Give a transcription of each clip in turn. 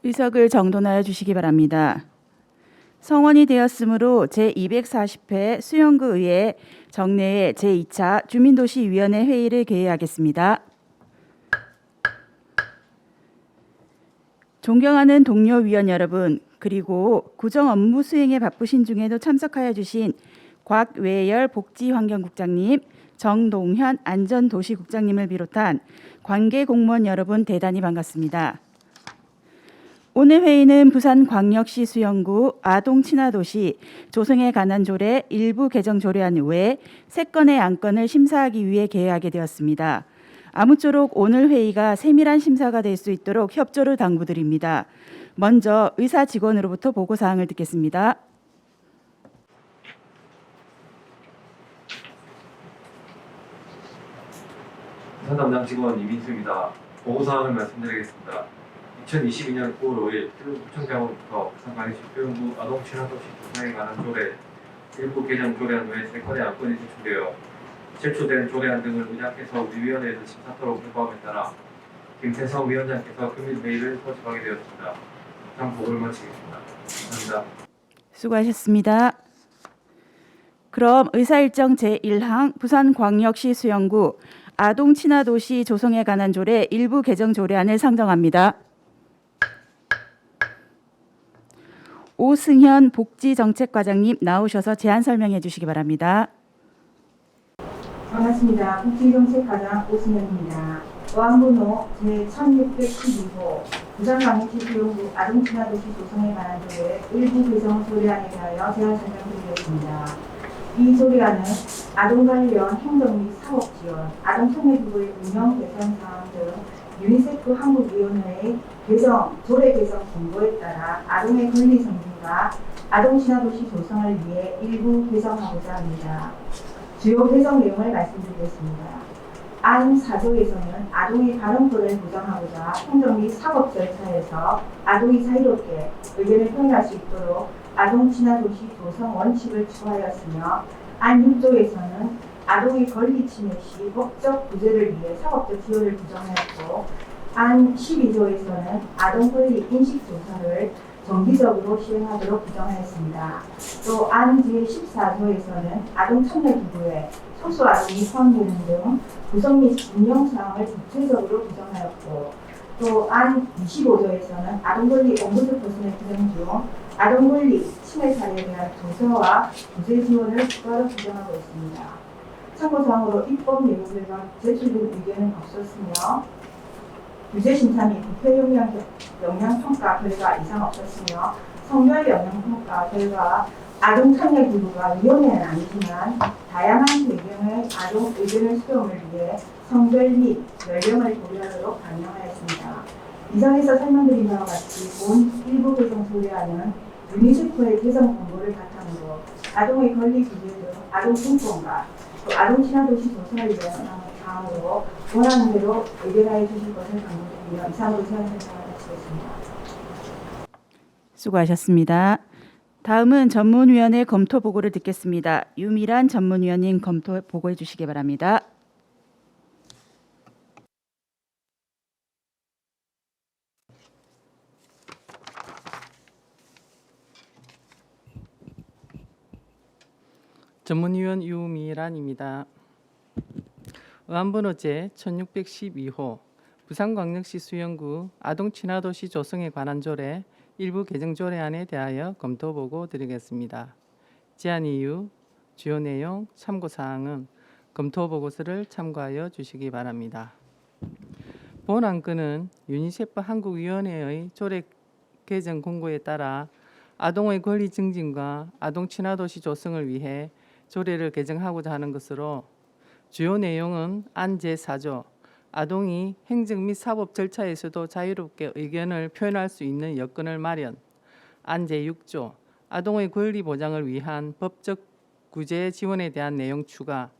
의석을 정돈하여 주시기 바랍니다. 성원이 되었으므로 제240회 수영구 의회 정례의 제2차 주민도시위원회 회의를 개회하겠습니다. 존경하는 동료 위원 여러분, 그리고 구정 업무 수행에 바쁘신 중에도 참석하여 주신 곽외열 복지환경국장님, 정동현 안전도시국장님을 비롯한 관계 공무원 여러분 대단히 반갑습니다. 오늘 회의는 부산광역시 수영구 아동친화도시 조성에 관한 조례 일부 개정 조례안 외 3건의 안건을 심사하기 위해 개회하게 되었습니다. 아무쪼록 오늘 회의가 세밀한 심사가 될 수 있도록 협조를 당부드립니다. 먼저 의사 직원으로부터 보고사항을 듣겠습니다. 부산 담당 직원 이민수입니다. 보고사항을 말씀드리겠습니다. 2022년 9월 5일 부천장으로부터 부산광역시 수영구 아동친화도시 조성에 관한 조례 일부 개정 조례안 외 3건의 안건이 제출되어 제출된 조례안 등을 의장께서 위원회에서 심사토록 요구함에 따라 김태성 위원장께서 금일 회의를 소집하게 되었습니다. 이상 보고를 마치겠습니다. 감사합니다. 수고하셨습니다. 그럼 의사일정 제1항 부산광역시 수영구 아동친화도시 조성에 관한 조례 일부 개정 조례안을 상정합니다. 오승현 복지정책과장님 나오셔서 제안 설명해 주시기 바랍니다. 반갑습니다. 복지정책과장 오승현입니다. 어항번호 제1612호 부산광역시 수영구 아동친화도시 조성에 관한 조례 일부 개정 조례안에 대하여 제안 설명드리겠습니다. 이 조례안은 아동 관련 행정 및 사업 지원, 아동청년부의 운영 개선 사항 등 유니세프 한국위원회의 조례 개정 공고에 따라 아동의 권리 증진과 아동친화도시 조성을 위해 일부 개정하고자 합니다. 주요 개정 내용을 말씀드리겠습니다. 안 4조에서는 아동의 발언권을 보장하고자 행정 및 사법 절차에서 아동이 자유롭게 의견을 표현할 수 있도록 아동친화도시 조성 원칙을 추가하였으며 안 6조에서는 아동의 권리 침해 시 법적 구제를 위해 사법적 지원을 규정하였고 안 12조에서는 아동 권리 인식조사를 정기적으로 시행하도록 규정하였습니다. 또 안 제14조에서는 아동 참여 기구에 소수 아동이 포함되는 등 구성 및 운영 사항을 구체적으로 규정하였고 또 안 25조에서는 아동 권리 옴부드 퍼슨의 규정 중 아동 권리 침해 사례에 대한 조사와 구제 지원을 추가로 규정하고 있습니다. 참고사항으로 입법 내용들과 제출된 의견은 없었으며 유죄심사 및 부패 영향평가 결과 이상 없었으며 성별 영향평가 결과 아동 참여 기구가 위원회는 아니지만 다양한 배경의 아동 의견을 수렴을 위해 성별 및 연령을 고려하도록 반영하였습니다. 이상에서 설명드린 바와 같이 본 일부 개정 조례안은 유니세프의 개정 공고를 바탕으로 아동의 권리 구제 등 아동 인권과 또 아동 친화도시 조성을 위한 사항으로 원하는 대로 의견하여 주실 것을 강조드리며 이상으로 제안 설명을 마치겠습니다. 수고하셨습니다. 다음은 전문위원회 검토 보고를 듣겠습니다. 유미란 전문위원님 검토 보고해 주시기 바랍니다. 전문위원 유미란입니다. 의안번호 제1612호 부산광역시 수영구 아동친화도시 조성에 관한 조례 일부 개정 조례안에 대하여 검토 보고 드리겠습니다. 제안 이유, 주요 내용, 참고사항은 검토 보고서를 참고하여 주시기 바랍니다. 본 안건은 유니세프 한국위원회의 조례 개정 공고에 따라 아동의 권리 증진과 아동 친화도시 조성을 위해 조례를 개정하고자 하는 것으로 주요 내용은 안 제4조 아동이 행정 및 사법 절차에서도 자유롭게 의견을 표현할 수 있는 여건을 마련, 안 제6조 아동의 권리 보장을 위한 법적 구제 지원에 대한 내용 추가,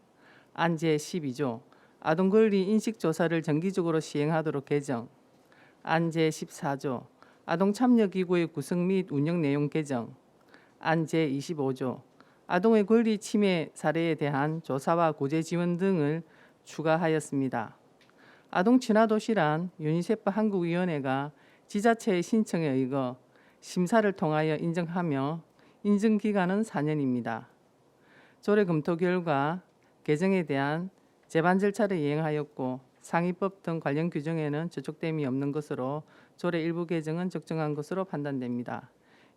안 제12조 아동 권리 인식 조사를 정기적으로 시행하도록 개정, 안 제14조 아동 참여 기구의 구성 및 운영 내용 개정, 안 제25조 아동의 권리 침해 사례에 대한 조사와 구제 지원 등을 추가하였습니다. 아동 친화도시란 유니세프 한국위원회가 지자체의 신청에 의거 심사를 통하여 인정하며 인증 기간은 4년입니다. 조례 검토 결과 개정에 대한 제반 절차를 이행하였고 상위법 등 관련 규정에는 저촉됨이 없는 것으로 조례 일부 개정은 적정한 것으로 판단됩니다.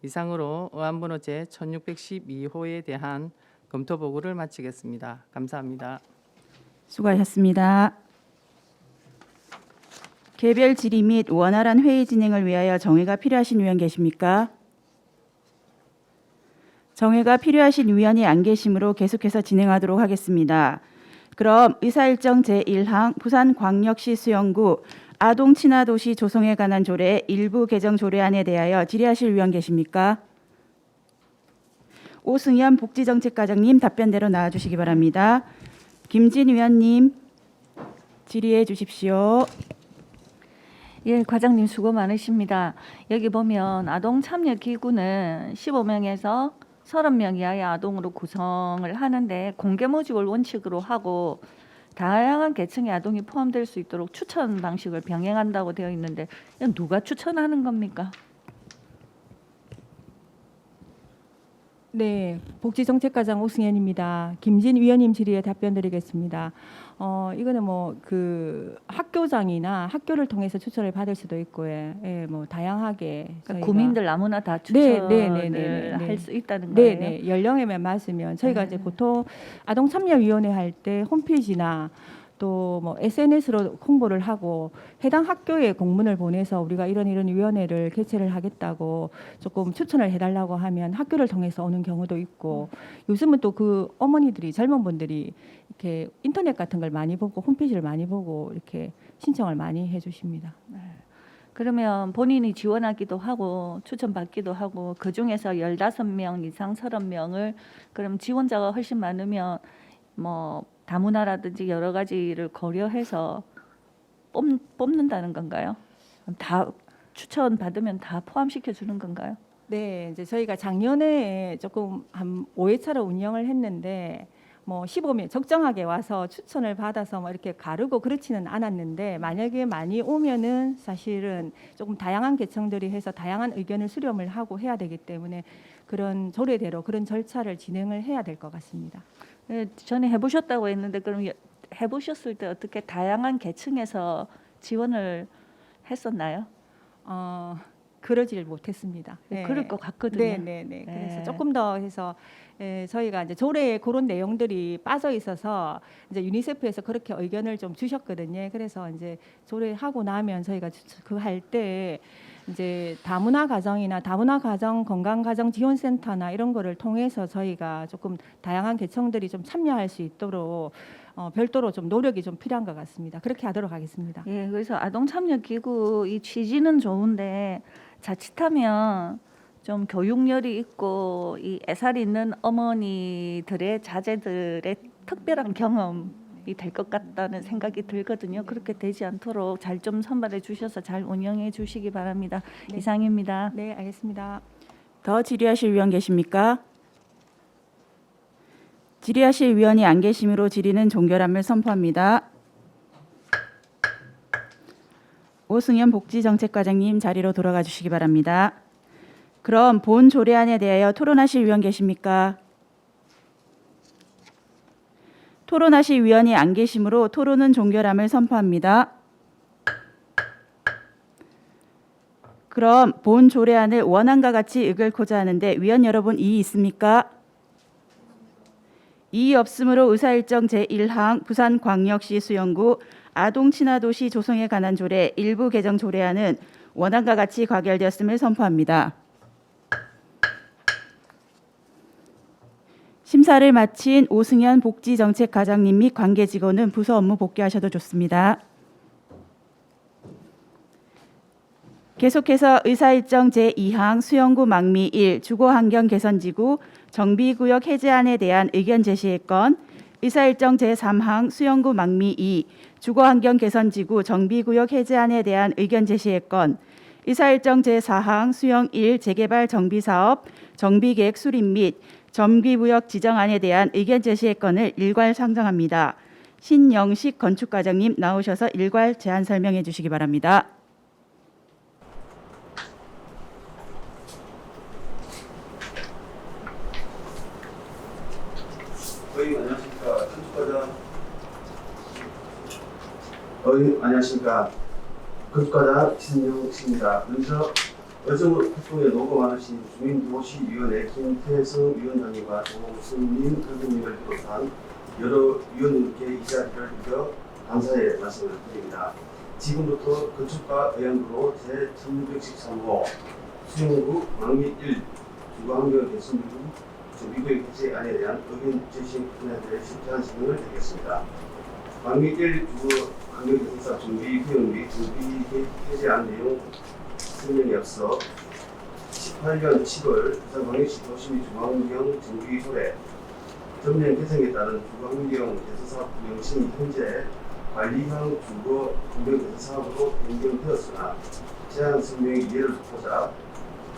이상으로 의안번호 제 1612호에 대한 검토 보고를 마치겠습니다. 감사합니다. 수고하셨습니다. 개별 질의 및 원활한 회의 진행을 위하여 정회가 필요하신 위원 계십니까? 정회가 필요하신 위원이 안 계시므로 계속해서 진행하도록 하겠습니다. 그럼 의사일정 제1항 부산광역시 수영구 아동친화도시 조성에 관한 조례 일부 개정 조례안에 대하여 질의하실 위원 계십니까? 오승현 복지정책과장님 답변대로 나와주시기 바랍니다. 김진 위원님 질의해 주십시오. 예, 과장님 수고 많으십니다. 여기 보면 아동 참여 기구는 15명에서 30명 이하의 아동으로 구성을 하는데 공개 모집을 원칙으로 하고 다양한 계층의 아동이 포함될 수 있도록 추천 방식을 병행한다고 되어 있는데 이건 누가 추천하는 겁니까? 네, 복지정책과장 오승현입니다. 김진 위원님 질의에 답변드리겠습니다. 이거는 뭐 그 학교장이나 학교를 통해서 추천을 받을 수도 있고, 뭐 다양하게 그러니까 구민들 아무나 다 추천을 네. 할 수 있다는 거예요. 네, 연령에만 맞으면 저희가 네. 이제 보통 아동참여위원회 할 때 홈페이지나 또 뭐 SNS로 홍보를 하고 해당 학교에 공문을 보내서 우리가 이런 위원회를 개최를 하겠다고 조금 추천을 해달라고 하면 학교를 통해서 오는 경우도 있고 요즘은 또 그 어머니들이 젊은 분들이 이렇게 인터넷 같은 걸 많이 보고 홈페이지를 많이 보고 이렇게 신청을 많이 해주십니다. 그러면 본인이 지원하기도 하고 추천받기도 하고 그중에서 15명 이상 30명을 그럼 지원자가 훨씬 많으면 뭐 다문화라든지 여러 가지를 고려해서 뽑는다는 건가요? 다 추천 받으면 다 포함시켜 주는 건가요? 네, 이제 저희가 작년에 조금 한 5회차로 운영을 했는데 뭐 15명 적정하게 와서 추천을 받아서 뭐 이렇게 가르고 그렇지는 않았는데 만약에 많이 오면은 사실은 조금 다양한 계층들이 해서 다양한 의견을 수렴을 하고 해야 되기 때문에 그런 조례대로 그런 절차를 진행을 해야 될 것 같습니다. 네, 전에 해보셨다고 했는데 그럼 해보셨을 때 어떻게 다양한 계층에서 지원을 했었나요? 그러질 못했습니다. 그럴 것 같거든요. 네. 그래서 네. 조금 더 해서 저희가 이제 조례에 그런 내용들이 빠져 있어서 이제 유니세프에서 그렇게 의견을 좀 주셨거든요. 그래서 이제 조례하고 나면 저희가 그 할 때 이제 다문화 가정이나 다문화 가정 건강 가정 지원센터나 이런 거를 통해서 저희가 조금 다양한 계층들이 좀 참여할 수 있도록 별도로 좀 노력이 좀 필요한 것 같습니다. 그렇게 하도록 하겠습니다. 예, 그래서 아동 참여 기구 이 취지는 좋은데 자칫하면 좀 교육열이 있고 이 애살 있는 어머니들의 자제들의 특별한 경험이 될 것 같다는 생각이 들거든요. 그렇게 되지 않도록 잘 좀 선발해 주셔서 잘 운영해 주시기 바랍니다. 네. 이상입니다. 네, 알겠습니다. 더 질의하실 위원 계십니까? 질의하실 위원이 안 계시므로 질의는 종결함을 선포합니다. 오승현 복지정책과장님 자리로 돌아가 주시기 바랍니다. 그럼 본 조례안에 대하여 토론하실 위원 계십니까? 토론하실 위원이 안 계시므로 토론은 종결함을 선포합니다. 그럼 본 조례안을 원안과 같이 읽고자 하는데 위원 여러분 이의 있습니까? 이의 없으므로 의사일정 제1항 부산광역시 수영구 아동친화도시 조성에 관한 조례 일부 개정 조례안은 원안과 같이 가결되었음을 선포합니다. 심사를 마친 오승현 복지정책과장님 및 관계직원은 부서 업무 복귀하셔도 좋습니다. 계속해서 의사일정 제2항 수영구 망미 1 주거환경 개선지구 정비구역 해제안에 대한 의견 제시의 건, 의사일정 제3항 수영구 망미 2 주거환경 개선지구 정비구역 해제안에 대한 의견 제시의 건, 의사일정 제4항 수영 1 재개발 정비사업 정비계획 수립 및 정비구역 지정안에 대한 의견 제시의 건을 일괄 상정합니다. 신영식 건축과장님 나오셔서 일괄 제안 설명해 주시기 바랍니다. 안녕하십니까. 안녕하십니까. 건축과장 신영 씨입니다. 먼저 어정 활동에 노고 많으신 주민도시위원회 김태성 위원장님과 조승민 선생님을 비롯한 여러 위원님께 이 자리를 빌어 감사의 말씀을 드립니다. 지금부터 건축과 의안부로 제1613호 수용구 망미 1 주거환경 개선 중 정비구역 해제안에 대한 의견 제시에 대해 실시한 설명을 드리겠습니다. 망미 1 주거환경개선사 정비구역 및 정비 해제안 내용 설명에 앞서 18년 10월 부산광역시 도시및 중앙경 정비소래 전면 개성에 따른 주거환경 개선사업 명칭이 현재 관리형 주거환경 개선사업으로 변경되었으나 제한 설명의 이해를 돕고자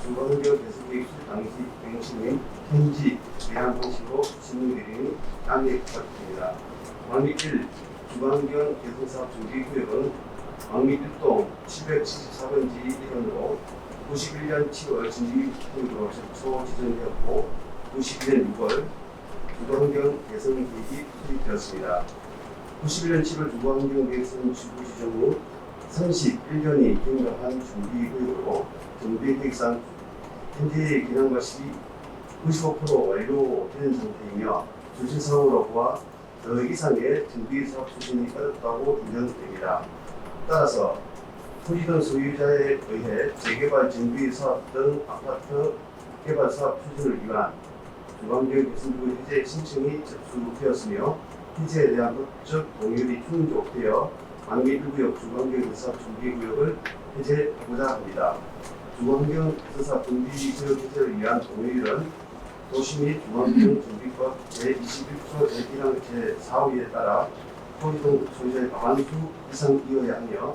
주거환경 개선계획 수립 당시 명칭인 현지 대안 방식으로 진행되는 양해 부탁드립니다. 망미 1 주거환경 개선사업 정비구역은 망미 1동 774번지 1원으로 91년 7월 정비구역으로 최초 지정되었고 92년 6월 주거환경 개선 계획이 수립되었습니다. 91년 7월 주거환경 개선 지구 지정 후 31년이 경과한 정비구역으로 정비계획상 현재의 기능과 시기 95% 완료된 상태이며 조실상으로 보아 더 이상의 정비사업 추진이 어렵다고 인정됩니다. 따라서 토지등 소유자에 의해 재개발 정비사업 등 아파트 개발 사업 추진을 위한 주거환경 개선구역 해제 신청이 접수되었으며 해제에 대한 법적 동의율이 충족되어 망미 1구역 주거환경 개선사업 정비구역을 해제하고자 합니다. 주거환경 개선사업 정비구역 해제를 위한 동의율은 도시 및 중앙경 정비법 제21조 제1항 제4호에 따라 토지등 소유자의 과반수 이상이어야 하며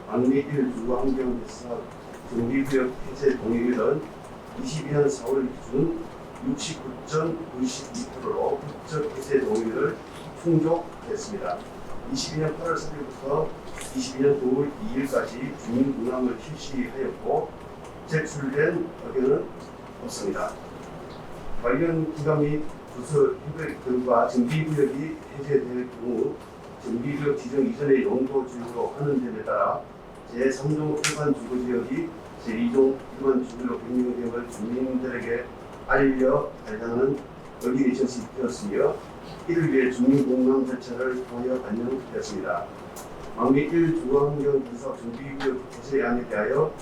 망미 1 주거환경 개선사업 정비구역 해제 동의율은 22년 4월 기준 69.92%로 법적 해제 동의율을 충족했습니다. 22년 8월 3일부터 22년 9월 2일까지 주민문항을 실시하였고 제출된 의견은 없습니다. 관련 기관 및 부서 협의 결과 정비구역이 해제될 경우 정비구역 지정 이전의 용도 지역으로 하는 점에 따라 제3종 일반 주거지역이 제2종 일반 주거지역으로 변경됨을 주민들에게 알려 달라는 의견이 제시되었으며 이를 위해 주민공감 절차를 통하여 반영되었습니다. 망미 1 주거환경 개선사업 정비구역 해제안에 대하여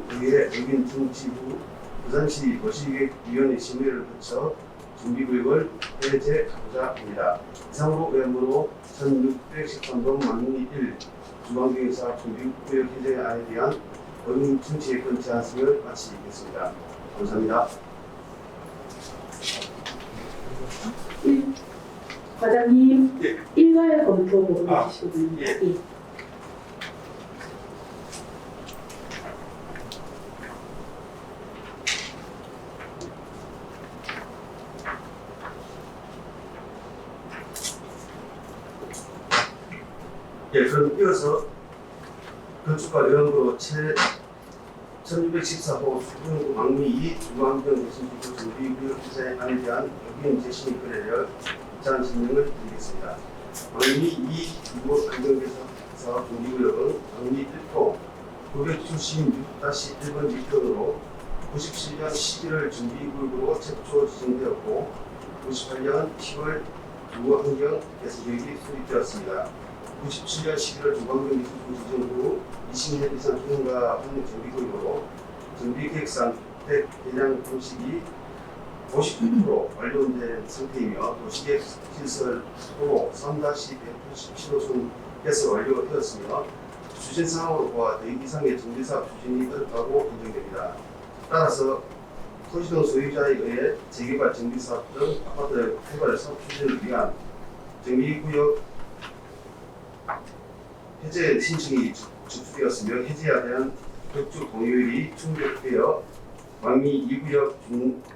구의회 의견 청취 후 부산시 도시계획위원회 심의를 거쳐 정비구역을 해제하고자 합니다. 이상으로 의원번호 1613동 망미 1 주거환경 개선사업 정비구역 해제안에 대한 의견 청취에 건 제안서를 마치겠습니다. 감사합니다. 과장님, 예. 일괄 검토 해주시거든요. 예. 예. 예, 그럼 이어서 건축과 의원으로 제 1614호 수중구 망미 2 주거환경 개선지구 정비구역 해제안에 대한 의견 제시 의뢰를 제안 설명을 드리겠습니다. 망미 2 주거환경 개선사업 정비구역은 망미 1동 976-1번 지평으로 97년 11월 정비구역으로 최초 지정되었고 98년 10월 주거환경 개선계획이 수립되었습니다. 97년 11월 주거환경 기술부 지정 후 20년 이상 통과한 정비구역으로 정비계획상 주택 대량 방식이 59% 완료된 상태이며 도시계획 시설 도로 3-187호선 개설 완료되었으며 추진상으로 보아 더 이상의 정비사업 추진이 어렵다고 인정됩니다. 따라서 토지등 소유자에 의해 재개발 정비사업 등 아파트 개발 사업 추진을 위한 정비구역 해제 신청이 접수되었으며 해제에 대한 법적 동의율이 충족되어 망미 2구역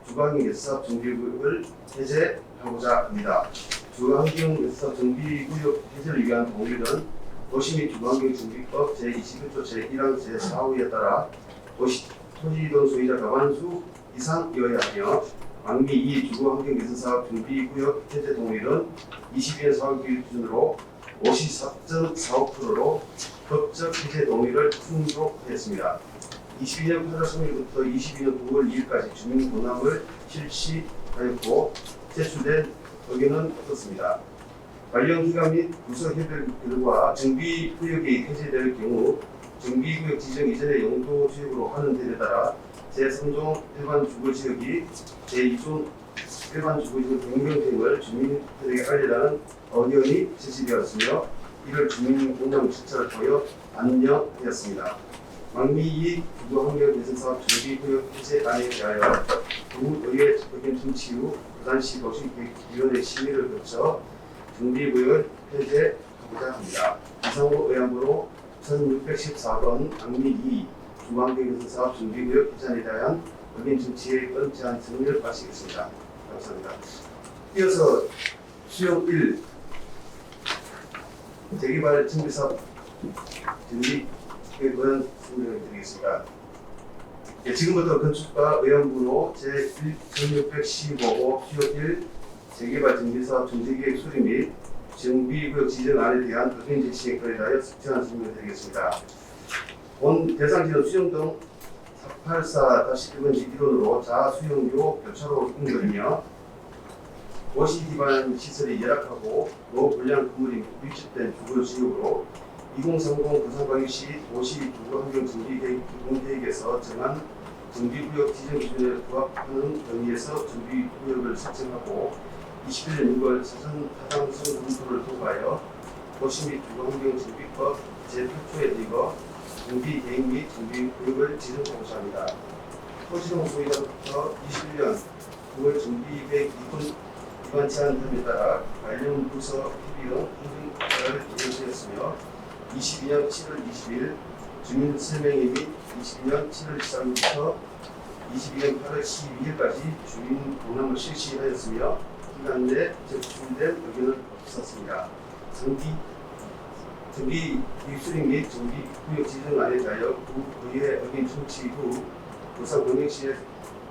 주거환경 개선사업 정비구역을 해제하고자 합니다. 주거환경 개선사업 정비구역 해제를 위한 동의율은 도시 및 주거환경 정비법 제21조 제1항 제4호에 따라 토지등 소유자 과반수 이상이어야 하며 왕미 2 주거 환경 개선 사업 준비구역 해제 동의는 22년 4월 기준으로 54.45%로 법적 해제 동의를 충족했습니다. 22년 8월 3일부터 22년 9월 2일까지 주민 공람을 실시하였고 제출된 의견은 없었습니다. 관련 기관 및 부서 협의 결과 정비구역이 해제될 경우 정비구역 지정 이전의 용도 지역으로 하는 데에 따라 제3종 일반 주거지역이 제2종 일반 주거지역 변경등을 주민들에게 알리라는 의견이 제시되었으며 이를 주민 공람 절차를 통하여 안녕하였습니다. 왕미 2 주거환경 개선 사업 정비구역 해제안에 대하여 도의회 의견 청취 후 부산시 도시계획위원회 심의를 거쳐 정비구역을 해제하고자 합니다. 이상호 의안부로 1614번 왕미 2 주거환경 개선 사업 정비구역 해제안에 대한 의견 청취의 제안 승인을 마치겠습니다. 감사합니다. 이어서 수용 1 재개발 정비사업 정비 의원 설명을 드리겠습니다. 지금부터 건축가 의원부로 제1615호 수용 1 재개발 정비사업 정비계획 수립 및 정비구역 지정안에 대한 의견 제시에 관련하여 제안 설명을 드리겠습니다. 본 대상지는 수용동 484-1번지 1호로 자수용료 교차로 인근이며 도시 기반 시설이 열악하고 노불량 건물이 밀집된 주거 지역으로 2030 부산광역시 도시 주거환경 정비계획에서 정한 정비구역 지정 기준에 부합하는 범위에서 정비구역을 설정하고 21년 6월 사전 타당성 검토를 통과하여 도시 및 주거환경 정비법 제8조에 의거 정비계획 및 정비구역을 지정하고자 합니다. 토지동 소유자부터 21년 9월 정비계획 위반 제한 등에 따라 관련 부서 협의원 행정처를 진행되었으며 22년 7월 20일 주민 설명회 및 22년 7월 13일부터 22년 8월 12일까지 주민 공람을 실시하였으며 기간 내 제출된 의견은 없었습니다. 정비 입수링 및 정비구역 지정안에 대하여 구의회 의견 청취 후 부산광역시의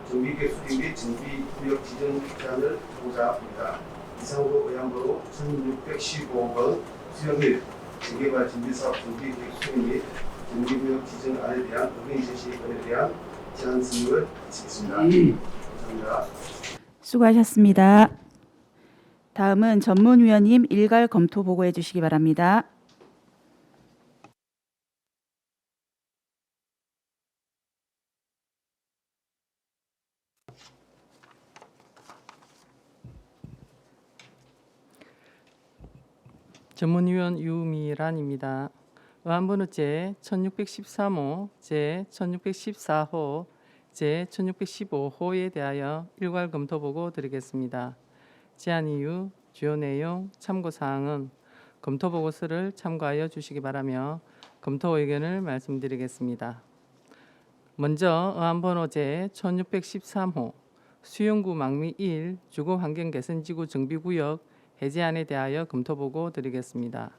정비계획 수립 및 정비구역 지정 제안을 하고자 합니다. 이상으로 의안부로 1615번 수용 1 재개발 정비사업 정비계획 수립 및 정비구역 지정안에 대한 의견 제시에 대한 제안 승인을 마치겠습니다. 감사합니다. 수고하셨습니다. 다음은 전문위원님 일괄 검토 보고해 주시기 바랍니다. 전문위원 유미란입니다. 의안번호 제 1613호, 제 1614호, 제 1615호에 대하여 일괄 검토 보고 드리겠습니다. 제안 이유, 주요 내용, 참고 사항은 검토 보고서를 참고하여 주시기 바라며 검토 의견을 말씀드리겠습니다. 먼저 의안번호 제 1613호 수용구 망미 1 주거환경개선지구 정비구역 해제안에 대하여 검토 보고 드리겠습니다.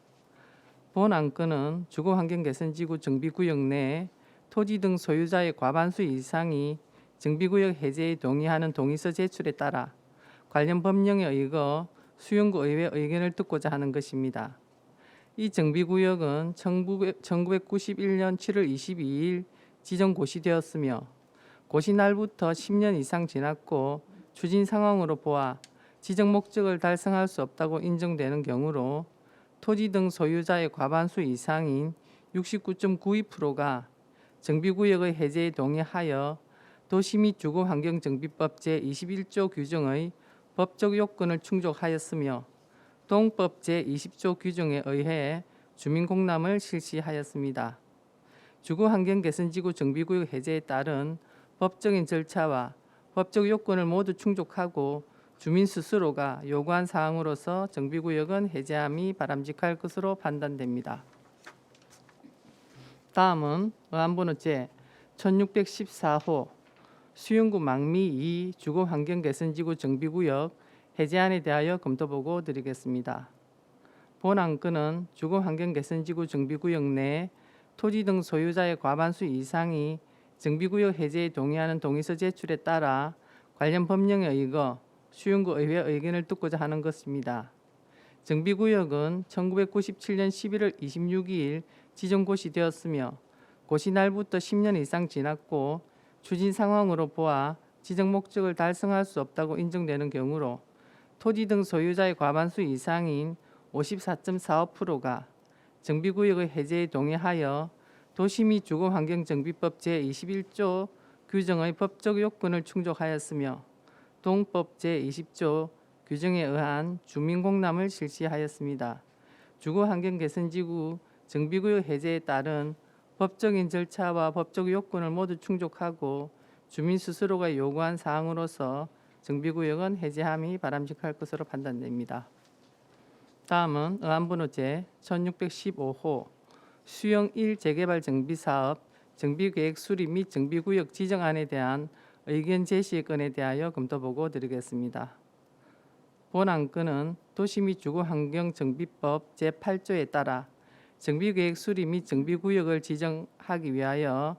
본 안건은 주거환경개선지구 정비구역 내 토지 등 소유자의 과반수 이상이 정비구역 해제에 동의하는 동의서 제출에 따라 관련 법령에 의거 수용구 의회 의견을 듣고자 하는 것입니다. 이 정비구역은 1991년 7월 22일 지정 고시되었으며 고시날부터 10년 이상 지났고 추진 상황으로 보아 지정 목적을 달성할 수 없다고 인정되는 경우로 토지 등 소유자의 과반수 이상인 69.92%가 정비구역의 해제에 동의하여 도시 및 주거환경정비법 제21조 규정의 법적 요건을 충족하였으며 동법 제20조 규정에 의해 주민공람을 실시하였습니다. 주거환경개선지구 정비구역 해제에 따른 법적인 절차와 법적 요건을 모두 충족하고 주민 스스로가 요구한 사항으로서 정비구역은 해제함이 바람직할 것으로 판단됩니다. 다음은 의안번호 제 1614호 수용구 망미 2 주거환경개선지구 정비구역 해제안에 대하여 검토보고 드리겠습니다. 본 안건은 주거환경개선지구 정비구역 내 토지 등 소유자의 과반수 이상이 정비구역 해제에 동의하는 동의서 제출에 따라 관련 법령에 의거 수영구 의회 의견을 듣고자 하는 것입니다. 정비구역은 1997년 11월 26일 지정 고시되었으며 고시 날부터 10년 이상 지났고 추진 상황으로 보아 지정 목적을 달성할 수 없다고 인정되는 경우로 토지 등 소유자의 과반수 이상인 54.45%가 정비구역의 해제에 동의하여 도시 및 주거환경정비법 제21조 규정의 법적 요건을 충족하였으며 동법 제20조 규정에 의한 주민공람을 실시하였습니다. 주거환경개선지구 정비구역 해제에 따른 법적인 절차와 법적 요건을 모두 충족하고 주민 스스로가 요구한 사항으로서 정비구역은 해제함이 바람직할 것으로 판단됩니다. 다음은 의안번호 제 1615호 수영 1 재개발 정비사업 정비계획 수립 및 정비구역 지정안에 대한 의견 제시 건에 대하여 검토보고 드리겠습니다. 본 안건은 도시 및 주거환경정비법 제8조에 따라 정비계획 수립 및 정비구역을 지정하기 위하여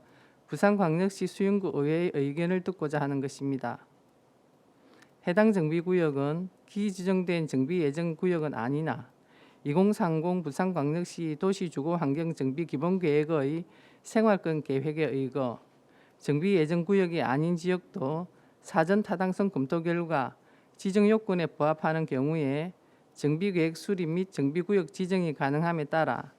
부산광역시 수영구 의회의 의견을 듣고자 하는 것입니다. 해당 정비구역은 기지정된 정비예정구역은 아니나 2030 부산광역시 도시주거환경정비기본계획의 생활권 계획에 의거 정비예정구역이 아닌 지역도 사전 타당성 검토 결과 지정 요건에 부합하는 경우에 정비계획 수립 및 정비구역 지정이 가능함에 따라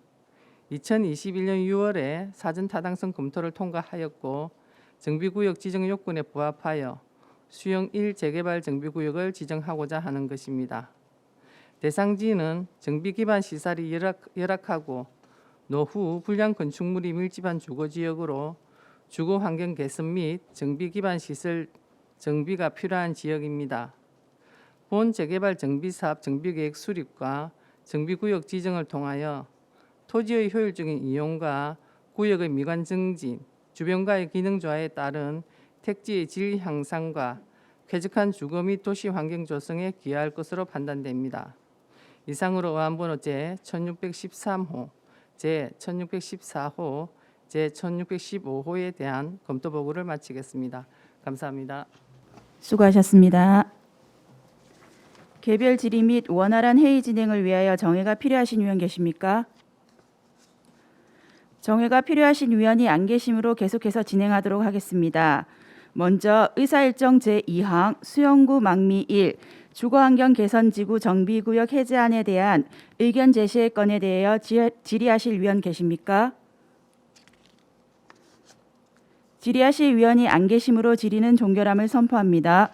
2021년 6월에 사전 타당성 검토를 통과하였고 정비구역 지정 요건에 부합하여 수영 1 재개발 정비구역을 지정하고자 하는 것입니다. 대상지는 정비기반 시설이 열악하고 노후 불량 건축물이 밀집한 주거지역으로 주거환경 개선 및 정비기반 시설 정비가 필요한 지역입니다. 본 재개발 정비사업 정비계획 수립과 정비구역 지정을 통하여 토지의 효율적인 이용과 구역의 미관 증진, 주변과의 기능 조화에 따른 택지의 질 향상과 쾌적한 주거 및 도시 환경 조성에 기여할 것으로 판단됩니다. 이상으로 의안번호 제 1613호, 제 1614호, 제 1615호에 대한 검토 보고를 마치겠습니다. 감사합니다. 수고하셨습니다. 개별 질의 및 원활한 회의 진행을 위하여 정회가 필요하신 위원 계십니까? 정회가 필요하신 위원이 안 계시므로 계속해서 진행하도록 하겠습니다. 먼저 의사일정 제2항 수영구 망미 1 주거환경 개선지구 정비구역 해제안에 대한 의견 제시의 건에 대하여 질의하실 위원 계십니까? 질의하실 위원이 안 계시므로 질의는 종결함을 선포합니다.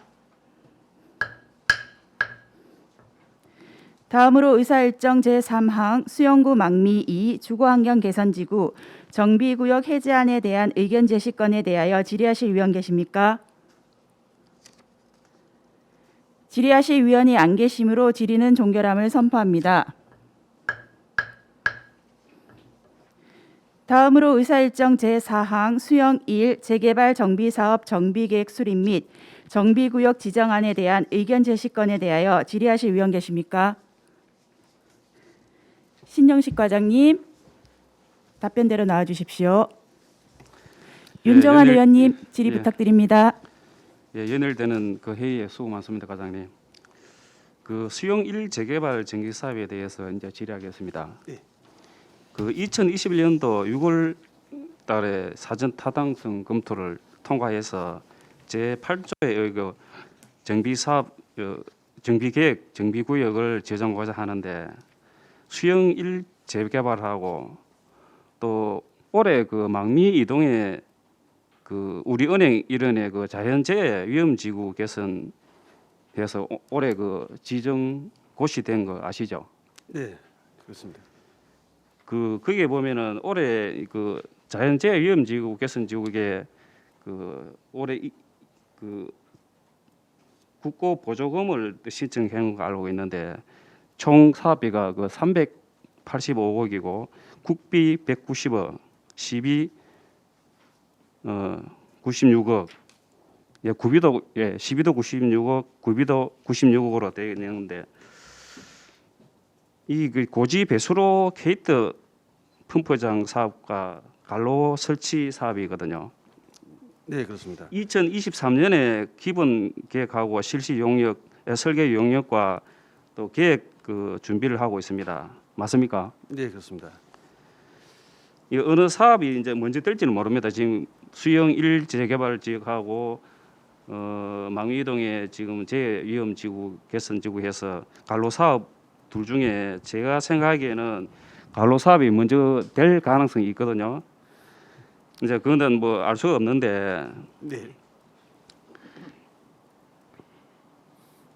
다음으로 의사일정 제3항 수영구 망미 2 주거환경 개선지구 정비구역 해제안에 대한 의견 제시 건에 대하여 질의하실 위원 계십니까? 질의하실 위원이 안 계시므로 질의는 종결함을 선포합니다. 다음으로 의사일정 제4항 수영 1 재개발 정비사업 정비계획 수립 및 정비구역 지정안에 대한 의견 제시 건에 대하여 질의하실 위원 계십니까? 신영식 과장님, 답변대로 나와주십시오. 윤정환 의원님, 질의 부탁드립니다. 예, 연일되는 그 회의에 수고 많습니다, 과장님. 그 수용 1 재개발 정기 사업에 대해서 이제 질의하겠습니다. 그 2021년도 6월 달에 사전 타당성 검토를 통과해서 제8조의 그 정비 사업 정비계획 정비구역을 지정하고자 하는데 수용 1 재개발하고 또 올해 그 망미 이동에 그 우리은행 일원의 그 자연재해 위험지구 개선해서 올해 그 지정 고시된 거 아시죠? 네, 그렇습니다. 그 거기에 보면은 올해 그 자연재해 위험지구 개선지구에 그 올해 그 국고 보조금을 신청한 거 알고 있는데 총 사업비가 그 385억이고 국비 190억, 시비 96억, 예, 구비도 시비도 96억, 구비도 96억으로 되어 있는데 이 그 고지 배수로 케이트 펌프장 사업과 갈로 설치 사업이거든요. 네, 그렇습니다. 2023년에 기본 계획하고 실시 용역, 설계 용역과 또 계획 준비를 하고 있습니다. 맞습니까? 네, 그렇습니다. 이 어느 사업이 이제 먼저 될지는 모릅니다. 지금 수영 1 재개발 지역하고 망위이동에 지금 재위험지구 개선지구 해서 갈로 사업 둘 중에 제가 생각하기에는 갈로 사업이 먼저 될 가능성이 있거든요. 이제 그거는 뭐 알 수가 없는데 네,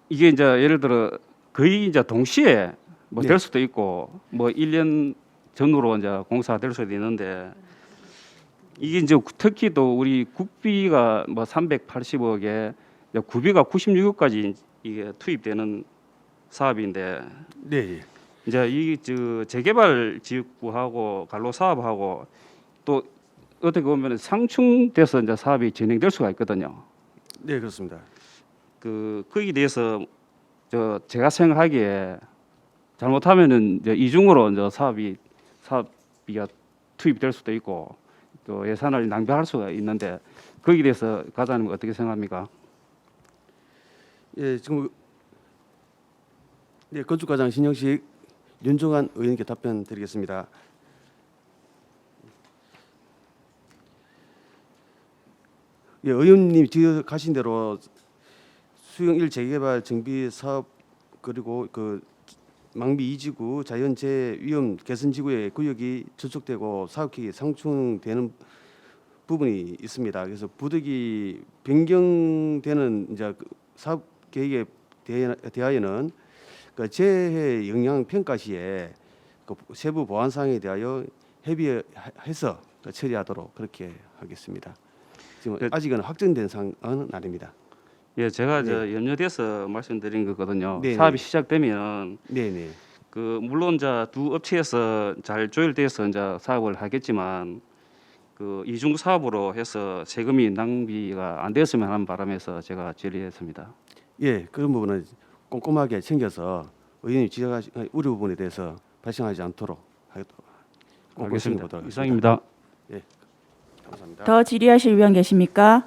이게 이제 예를 들어 거의 이제 동시에 뭐 네. 될 수도 있고 뭐 1년 전으로 이제 공사가 될 수도 있는데 이게 이제 특히 또 우리 국비가 뭐 380억에 구비가 96억까지 이게 투입되는 사업인데 네, 예. 이제 이 재개발 지역구하고 갈로 사업하고 또 어떻게 보면 상충돼서 이제 사업이 진행될 수가 있거든요. 네, 그렇습니다. 거기에 대해서 제가 생각하기에 잘못하면은 이제 이중으로 이제 사업비가 투입될 수도 있고 또 예산을 낭비할 수가 있는데 거기에 대해서 과장님 어떻게 생각합니까? 예, 지금 네, 건축과장 신영식 윤종환 의원님께 답변 드리겠습니다. 예, 의원님 지적하신 대로 수영 1 재개발 정비 사업 그리고 망비 2지구 자연 재위험 개선지구의 구역이 저촉되고 사업 계획이 상충되는 부분이 있습니다. 그래서 부득이 변경되는 이제 사업 계획에 대하여는 재해 영향 평가 시에 세부 보안 사항에 대하여 협의해서 처리하도록 그렇게 하겠습니다. 지금 아직은 확정된 사항은 아닙니다. 예, 제가 네. 염려돼서 말씀드린 거거든요. 네, 사업이 네. 시작되면 네, 네, 물론 두 업체에서 잘 조율돼서 이제 사업을 하겠지만 이중 사업으로 해서 세금이 낭비가 안 됐으면 하는 바람에서 제가 질의했습니다. 예, 그런 부분은 꼼꼼하게 챙겨서 의원님 지적하신 우려 부분에 대해서 발생하지 않도록 하도록 알겠습니다. 하겠습니다. 이상입니다. 예, 감사합니다. 더 질의하실 위원 계십니까?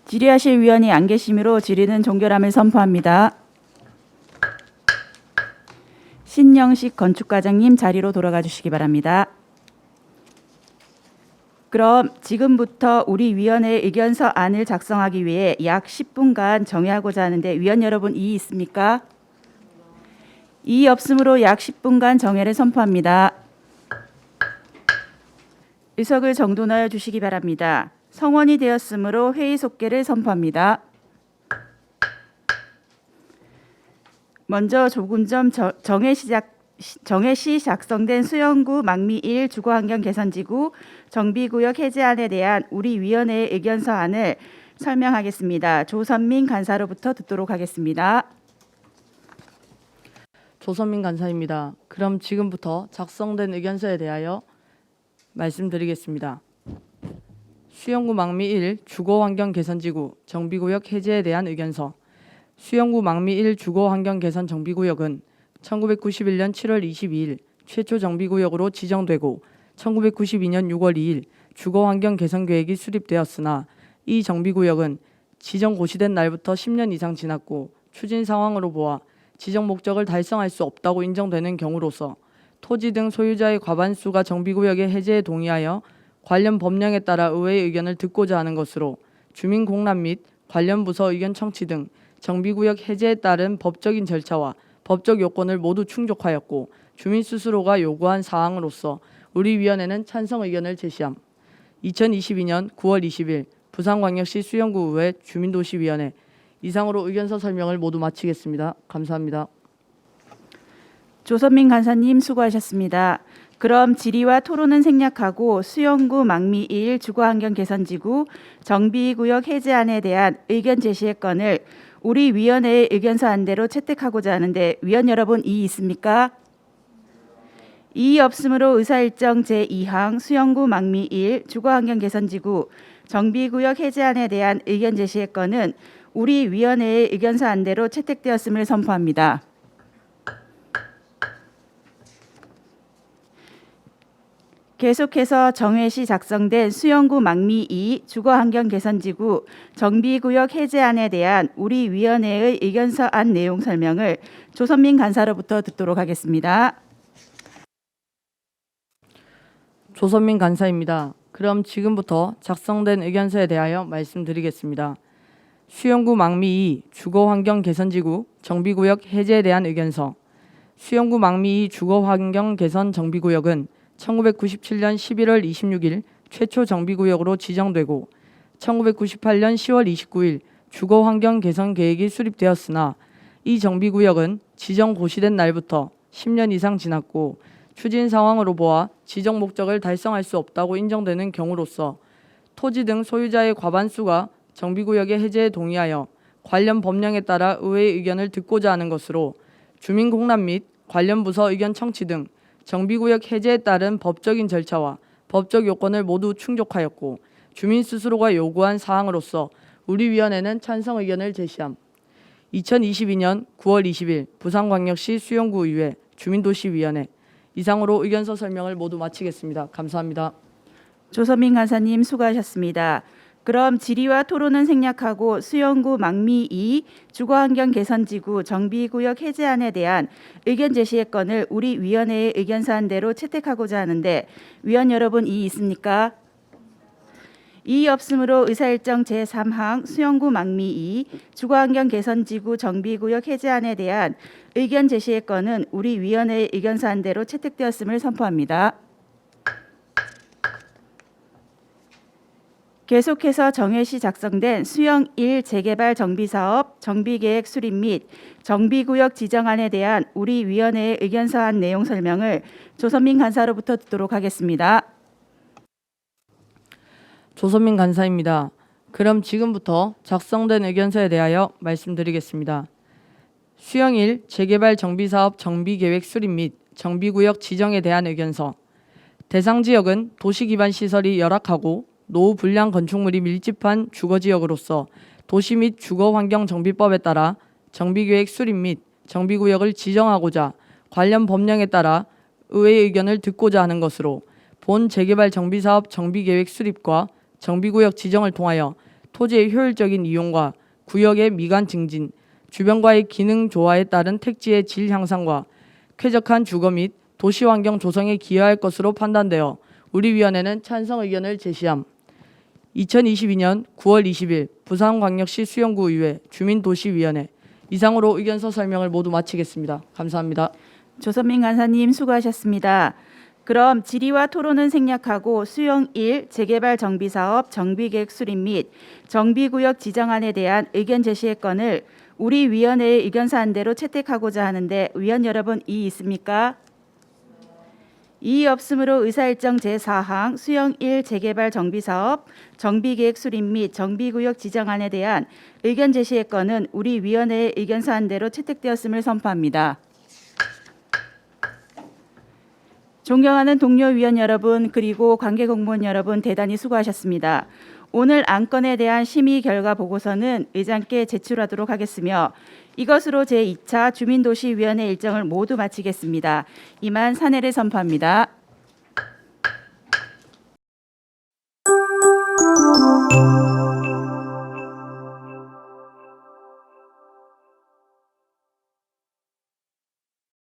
질의하실 위원이 안 계시므로 질의는 종결함을 선포합니다. 신영식 건축과장님 자리로 돌아가 주시기 바랍니다. 그럼 지금부터 우리 위원회 의견서 안을 작성하기 위해 약 10분간 정회하고자 하는데 위원 여러분 이의 있습니까? 이의 없으므로 약 10분간 정회를 선포합니다. 의석을 정돈하여 주시기 바랍니다. 성원이 되었으므로 회의 속개를 선포합니다. 먼저 조금 전 정해시 작성된 수영구 망미 1 주거환경 개선지구 정비구역 해제안에 대한 우리 위원회의 의견서안을 설명하겠습니다. 조선민 간사로부터 듣도록 하겠습니다. 조선민 간사입니다. 그럼 지금부터 작성된 의견서에 대하여 말씀드리겠습니다. 수영구 망미 1 주거환경 개선지구 정비구역 해제에 대한 의견서. 수영구 망미 1 주거환경 개선 정비구역은 1991년 7월 22일 최초 정비구역으로 지정되고 1992년 6월 2일 주거환경 개선 계획이 수립되었으나 이 정비구역은 지정 고시된 날부터 10년 이상 지났고 추진 상황으로 보아 지정 목적을 달성할 수 없다고 인정되는 경우로서 토지 등 소유자의 과반수가 정비구역의 해제에 동의하여 관련 법령에 따라 의회의 의견을 듣고자 하는 것으로 주민 공람 및 관련 부서 의견 청취 등 정비구역 해제에 따른 법적인 절차와 법적 요건을 모두 충족하였고 주민 스스로가 요구한 사항으로서 우리 위원회는 찬성 의견을 제시함. 2022년 9월 20일 부산광역시 수영구의회 주민도시위원회 이상으로 의견서 설명을 모두 마치겠습니다. 감사합니다. 조선민 간사님 수고하셨습니다. 그럼 질의와 토론은 생략하고 수영구 망미 1 주거환경 개선지구 정비구역 해제안에 대한 의견 제시의 건을 우리 위원회의 의견서 안대로 채택하고자 하는데 위원 여러분 이의 있습니까? 이의 없으므로 의사일정 제2항 수영구 망미 1 주거환경 개선지구 정비구역 해제안에 대한 의견 제시의 건은 우리 위원회의 의견서 안대로 채택되었음을 선포합니다. 계속해서 정회시 작성된 수영구 망미 2 주거환경개선지구 정비구역 해제안에 대한 우리 위원회의 의견서안 내용 설명을 조선민 간사로부터 듣도록 하겠습니다. 조선민 간사입니다. 그럼 지금부터 작성된 의견서에 대하여 말씀드리겠습니다. 수영구 망미 2 주거환경개선지구 정비구역 해제에 대한 의견서. 수영구 망미 2 주거환경개선 정비구역은 1997년 11월 26일 최초 정비구역으로 지정되고 1998년 10월 29일 주거환경 개선 계획이 수립되었으나 이 정비구역은 지정 고시된 날부터 10년 이상 지났고 추진 상황으로 보아 지정 목적을 달성할 수 없다고 인정되는 경우로서 토지 등 소유자의 과반수가 정비구역의 해제에 동의하여 관련 법령에 따라 의회의 의견을 듣고자 하는 것으로 주민 공람 및 관련 부서 의견 청취 등 정비구역 해제에 따른 법적인 절차와 법적 요건을 모두 충족하였고 주민 스스로가 요구한 사항으로서 우리 위원회는 찬성 의견을 제시함. 2022년 9월 20일 부산광역시 수영구 의회 주민도시위원회. 이상으로 의견서 설명을 모두 마치겠습니다. 감사합니다. 조선민 간사님 수고하셨습니다. 그럼 질의와 토론은 생략하고 수영구 망미 2 주거환경개선지구 정비구역 해제안에 대한 의견 제시의 건을 우리 위원회의 의견사안대로 채택하고자 하는데 위원 여러분 이의 있습니까? 이의 없으므로 의사일정 제3항 수영구 망미 2 주거환경개선지구 정비구역 해제안에 대한 의견 제시의 건은 우리 위원회의 의견사안대로 채택되었음을 선포합니다. 계속해서 정회시 작성된 수영 1 재개발 정비사업 정비계획 수립 및 정비구역 지정안에 대한 우리 위원회의 의견사안 내용 설명을 조선민 간사로부터 듣도록 하겠습니다. 조선민 간사입니다. 그럼 지금부터 작성된 의견서에 대하여 말씀드리겠습니다. 수영 1 재개발 정비사업 정비계획 수립 및 정비구역 지정에 대한 의견서. 대상 지역은 도시기반 시설이 열악하고 노후 불량 건축물이 밀집한 주거지역으로서 도시 및 주거환경정비법에 따라 정비계획 수립 및 정비구역을 지정하고자 관련 법령에 따라 의회의 의견을 듣고자 하는 것으로 본 재개발 정비사업 정비계획 수립과 정비구역 지정을 통하여 토지의 효율적인 이용과 구역의 미관 증진, 주변과의 기능 조화에 따른 택지의 질 향상과 쾌적한 주거 및 도시환경 조성에 기여할 것으로 판단되어 우리 위원회는 찬성 의견을 제시함. 2022년 9월 20일 부산광역시 수영구 의회 주민도시위원회. 이상으로 의견서 설명을 모두 마치겠습니다. 감사합니다. 조선민 간사님 수고하셨습니다. 그럼 질의와 토론은 생략하고 수영 1 재개발 정비사업 정비계획 수립 및 정비구역 지정안에 대한 의견 제시의 건을 우리 위원회의 의견사안대로 채택하고자 하는데 위원 여러분 이의 있습니까? 이의 없으므로 의사일정 제4항 수영 1 재개발 정비사업 정비계획 수립 및 정비구역 지정안에 대한 의견 제시의 건은 우리 위원회의 의견사안대로 채택되었음을 선포합니다. 존경하는 동료 위원 여러분 그리고 관계 공무원 여러분 대단히 수고하셨습니다. 오늘 안건에 대한 심의 결과 보고서는 의장께 제출하도록 하겠으며 이것으로 제2차 주민도시위원회 일정을 모두 마치겠습니다. 이만 사내를 선포합니다.